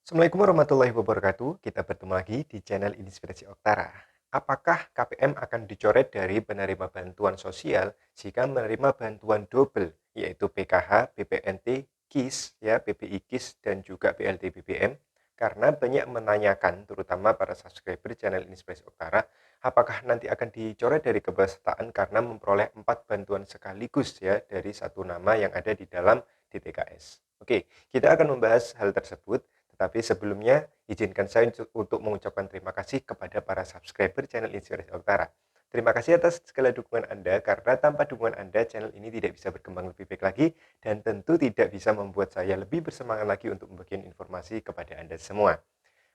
Assalamualaikum warahmatullahi wabarakatuh. Kita bertemu lagi di channel Inspirasi Oktara. Apakah KPM akan dicoret dari penerima bantuan sosial jika menerima bantuan double, yaitu PKH, BPNT, KIS, ya, BPI KIS, dan juga BLT BBM? Karena banyak menanyakan, terutama para subscriber channel Inspirasi Oktara, apakah nanti akan dicoret dari kepesertaan karena memperoleh 4 bantuan sekaligus ya dari satu nama yang ada di dalam DTKS. Oke, kita akan membahas hal tersebut. Tetapi sebelumnya, izinkan saya untuk mengucapkan terima kasih kepada para subscriber channel Inspirasi Utara. Terima kasih atas segala dukungan Anda, karena tanpa dukungan Anda, channel ini tidak bisa berkembang lebih baik lagi, dan tentu tidak bisa membuat saya lebih bersemangat lagi untuk membagikan informasi kepada Anda semua.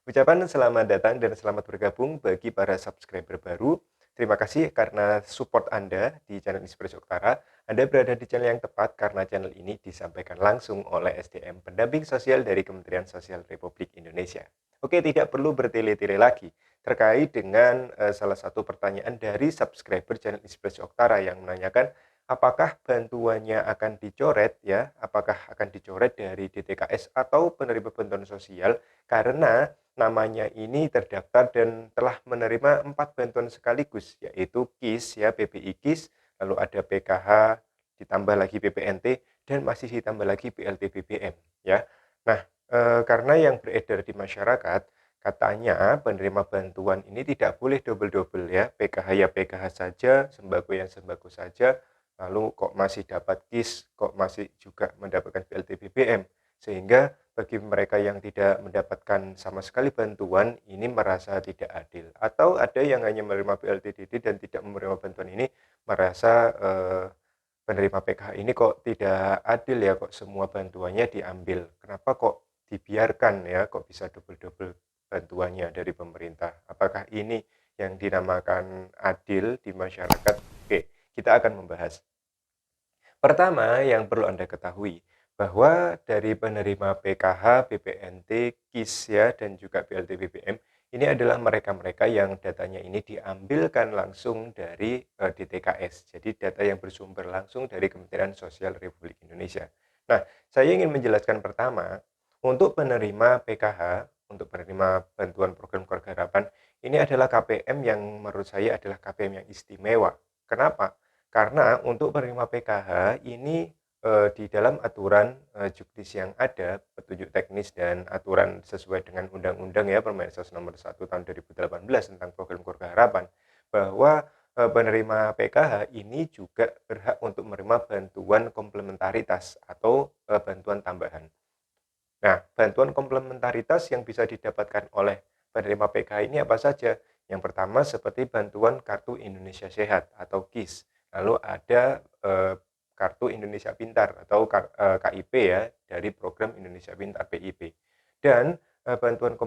Ucapan selamat datang dan selamat bergabung bagi para subscriber baru. Terima kasih karena support Anda di channel Inspirasi Utara. Anda berada di channel yang tepat karena channel ini disampaikan langsung oleh SDM Pendamping Sosial dari Kementerian Sosial Republik Indonesia. Oke, tidak perlu bertele-tele lagi terkait dengan salah satu pertanyaan dari subscriber channel Inspirasi Utara yang menanyakan apakah bantuannya akan dicoret ya, apakah akan dicoret dari DTKS atau penerima bantuan sosial karena namanya ini terdaftar dan telah menerima 4 bantuan sekaligus, yaitu KIS ya, PBI KIS, lalu ada PKH, ditambah lagi BPNT, dan masih ditambah lagi BLT BBM ya. Nah, karena yang beredar di masyarakat, katanya penerima bantuan ini tidak boleh double-double ya, PKH ya PKH saja, sembako yang sembako saja, lalu kok masih dapat KIS, kok masih juga mendapatkan BLT BBM. Sehingga bagi mereka yang tidak mendapatkan sama sekali bantuan, ini merasa tidak adil. Atau ada yang hanya menerima BLTDD dan tidak menerima bantuan ini, merasa penerima PKH ini kok tidak adil ya, kok semua bantuannya diambil. Kenapa kok dibiarkan ya, kok bisa double-double bantuannya dari pemerintah. Apakah ini yang dinamakan adil di masyarakat? Oke, kita akan membahas. Pertama, yang perlu Anda ketahui bahwa dari penerima PKH, BPNT, KIS ya, dan juga BLT BBM, ini adalah mereka-mereka yang datanya ini diambilkan langsung dari DTKS. Jadi data yang bersumber langsung dari Kementerian Sosial Republik Indonesia. Nah, saya ingin menjelaskan pertama, untuk penerima PKH, untuk penerima bantuan program keluarga harapan, ini adalah KPM yang menurut saya adalah KPM yang istimewa. Kenapa? Karena untuk penerima PKH ini, di dalam aturan, juknis yang ada, petunjuk teknis dan aturan sesuai dengan undang-undang ya, Permenkes Nomor 1 Tahun 2018 tentang Program Keluarga Harapan, bahwa, penerima PKH ini juga berhak untuk menerima bantuan komplementaritas atau, bantuan tambahan. Nah, bantuan komplementaritas yang bisa didapatkan oleh penerima PKH ini apa saja? Yang pertama seperti bantuan Kartu Indonesia Sehat atau KIS. Lalu ada Kartu Indonesia Pintar atau KIP ya dari program Indonesia Pintar PIP. Dan bantuan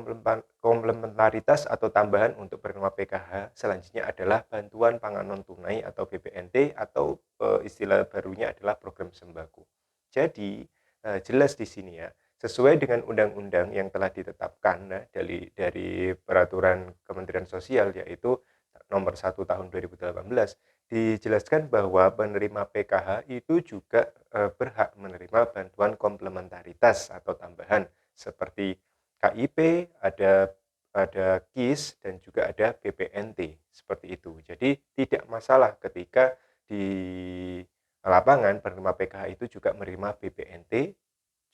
komplementaritas atau tambahan untuk penerima PKH selanjutnya adalah bantuan pangan non tunai atau BPNT atau istilah barunya adalah program sembako. Jadi jelas di sini ya, sesuai dengan undang-undang yang telah ditetapkan nah, dari peraturan Kementerian Sosial yaitu nomor 1 tahun 2018 dijelaskan bahwa penerima PKH itu juga berhak menerima bantuan komplementaritas atau tambahan seperti KIP, ada KIS dan juga ada BPNT seperti itu. Jadi tidak masalah ketika di lapangan penerima PKH itu juga menerima BPNT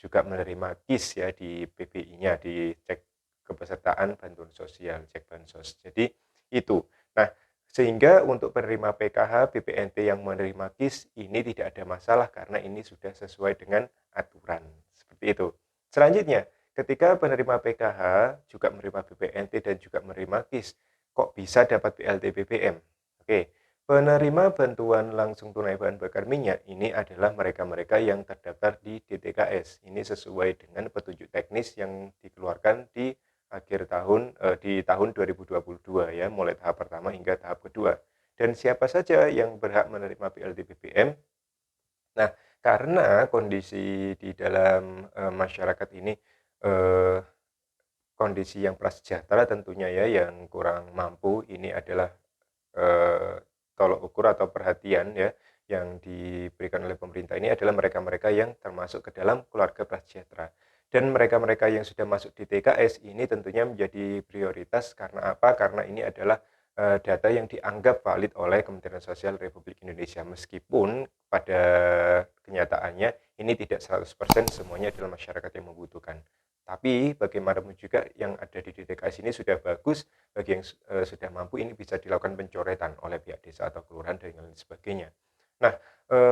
juga menerima KIS ya di PBI-nya, di cek kepesertaan bantuan sosial, cek bansos. Jadi itu. Nah, sehingga untuk penerima PKH, BPNT yang menerima KIS ini tidak ada masalah karena ini sudah sesuai dengan aturan. Seperti itu. Selanjutnya, ketika penerima PKH juga menerima BPNT dan juga menerima KIS, kok bisa dapat BLT BBM? Oke, penerima bantuan langsung tunai bahan bakar minyak ini adalah mereka-mereka yang terdaftar di DTKS. Ini sesuai dengan petunjuk teknis yang dikeluarkan di akhir tahun di tahun 2022 ya, mulai tahap pertama hingga tahap kedua. Dan siapa saja yang berhak menerima BLT BBM? Nah, karena kondisi di dalam masyarakat ini eh, kondisi yang prasejahtera tentunya ya, yang kurang mampu ini adalah tolok ukur atau perhatian ya, yang diberikan oleh pemerintah ini adalah mereka-mereka yang termasuk ke dalam keluarga prasejahtera. Dan mereka-mereka yang sudah masuk di TKS ini tentunya menjadi prioritas karena apa? Karena ini adalah data yang dianggap valid oleh Kementerian Sosial Republik Indonesia. Meskipun pada kenyataannya ini tidak 100% semuanya adalah masyarakat yang membutuhkan. Tapi bagaimanapun juga yang ada di DTKS ini sudah bagus, bagi yang sudah mampu ini bisa dilakukan pencoretan oleh pihak desa atau kelurahan dan lain sebagainya. Nah,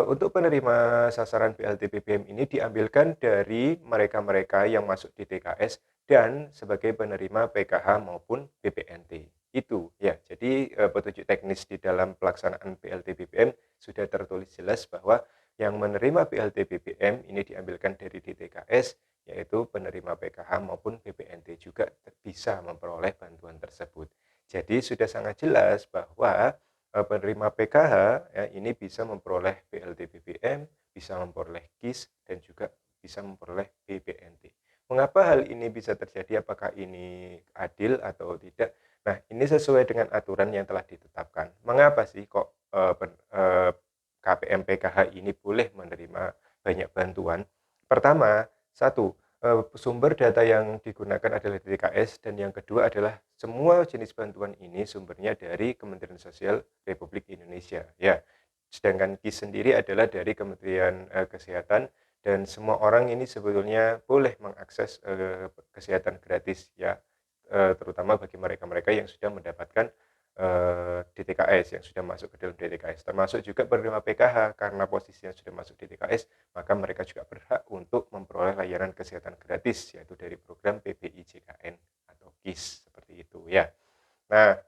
untuk penerima sasaran BLT BBM ini diambilkan dari mereka-mereka yang masuk di TKS dan sebagai penerima PKH maupun BPNT. Itu ya, jadi petunjuk teknis di dalam pelaksanaan BLT BBM sudah tertulis jelas bahwa yang menerima BLT BBM ini diambilkan dari DTKS, yaitu penerima PKH maupun BPNT juga bisa memperoleh bantuan tersebut. Jadi sudah sangat jelas bahwa penerima PKH ya, ini bisa memperoleh BLT BBM, bisa memperoleh KIS, dan juga bisa memperoleh BPNT. Mengapa hal ini bisa terjadi? Apakah ini adil atau tidak? Nah, ini sesuai dengan aturan yang telah ditetapkan. Mengapa sih kok KPM PKH ini boleh menerima banyak bantuan? Pertama, satu, sumber data yang digunakan adalah DTKS dan yang kedua adalah semua jenis bantuan ini sumbernya dari Kementerian Sosial Republik Indonesia. Ya, sedangkan KIS sendiri adalah dari Kementerian Kesehatan dan semua orang ini sebetulnya boleh mengakses kesehatan gratis ya, terutama bagi mereka-mereka yang sudah mendapatkan DTKS, yang sudah masuk ke dalam DTKS, termasuk juga penerima PKH karena posisinya sudah masuk DTKS, maka mereka juga berhak untuk memperoleh layanan kesehatan gratis, yaitu dari program PBI-JKN atau KIS, seperti itu ya. Nah,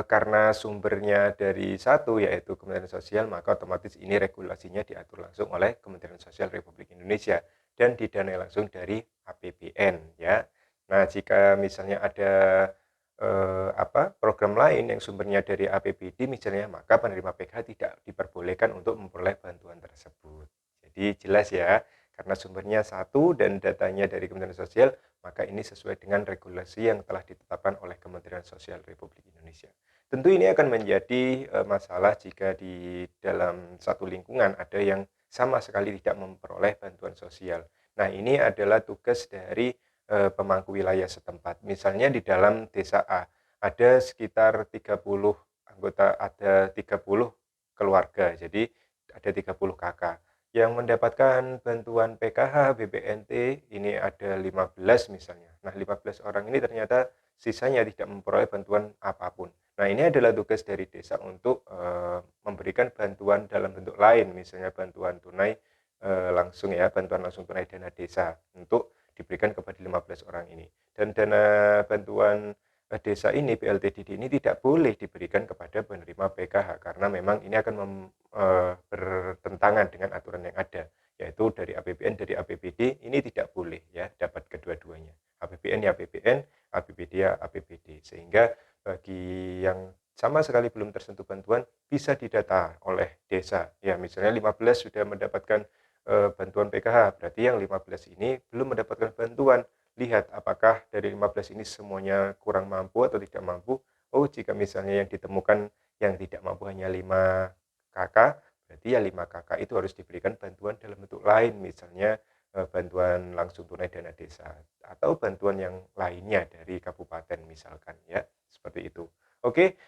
karena sumbernya dari satu, yaitu Kementerian Sosial, maka otomatis ini regulasinya diatur langsung oleh Kementerian Sosial Republik Indonesia dan didanai langsung dari APBN ya. Nah, jika misalnya ada program lain yang sumbernya dari APBD misalnya, maka penerima PKH tidak diperbolehkan untuk memperoleh bantuan tersebut. Jadi jelas ya, karena sumbernya satu dan datanya dari Kementerian Sosial, maka ini sesuai dengan regulasi yang telah ditetapkan oleh Kementerian Sosial Republik Indonesia. Tentu ini akan menjadi masalah jika di dalam satu lingkungan ada yang sama sekali tidak memperoleh bantuan sosial. Nah, ini adalah tugas dari pemangku wilayah setempat. Misalnya di dalam desa A, ada sekitar 30 anggota, ada 30 keluarga, jadi ada 30 kakak. Yang mendapatkan bantuan PKH, BPNT, ini ada 15 misalnya. Nah, 15 orang ini ternyata sisanya tidak memperoleh bantuan apapun. Nah, ini adalah tugas dari desa untuk memberikan bantuan dalam bentuk lain, misalnya bantuan tunai langsung ya, bantuan langsung tunai dana desa untuk diberikan kepada 15 orang ini. Dan dana bantuan desa ini, BLTDD ini tidak boleh diberikan kepada penerima PKH karena memang ini akan bertentangan dengan aturan yang ada, yaitu dari APBN, dari APBD ini tidak boleh ya dapat kedua-duanya. APBN ya APBN, APBD ya APBD. Sehingga bagi yang sama sekali belum tersentuh bantuan bisa didata oleh desa. Ya, misalnya 15 sudah mendapatkan bantuan PKH, berarti yang 15 ini belum mendapatkan bantuan. Lihat apakah dari 15 ini semuanya kurang mampu atau tidak mampu. Oh, jika misalnya yang ditemukan yang tidak mampu hanya 5 kakak, berarti ya 5 kakak itu harus diberikan bantuan dalam bentuk lain, misalnya bantuan langsung tunai dana desa atau bantuan yang lainnya dari kabupaten misalkan ya, seperti itu. Oke,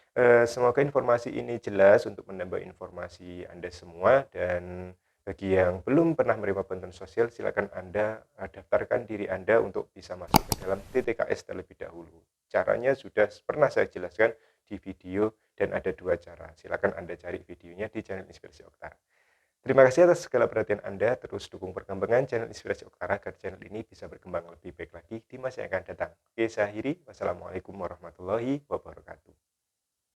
semoga informasi ini jelas untuk menambah informasi Anda semua dan bagi yang belum pernah menerima bantuan sosial, silakan Anda daftarkan diri Anda untuk bisa masuk ke dalam DTKS terlebih dahulu. Caranya sudah pernah saya jelaskan di video dan ada 2 cara. Silakan Anda cari videonya di channel Inspirasi Oktara. Terima kasih atas segala perhatian Anda, terus dukung perkembangan channel Inspirasi Oktara agar channel ini bisa berkembang lebih baik lagi di masa yang akan datang. Oke, saya akhiri. Wassalamualaikum warahmatullahi wabarakatuh.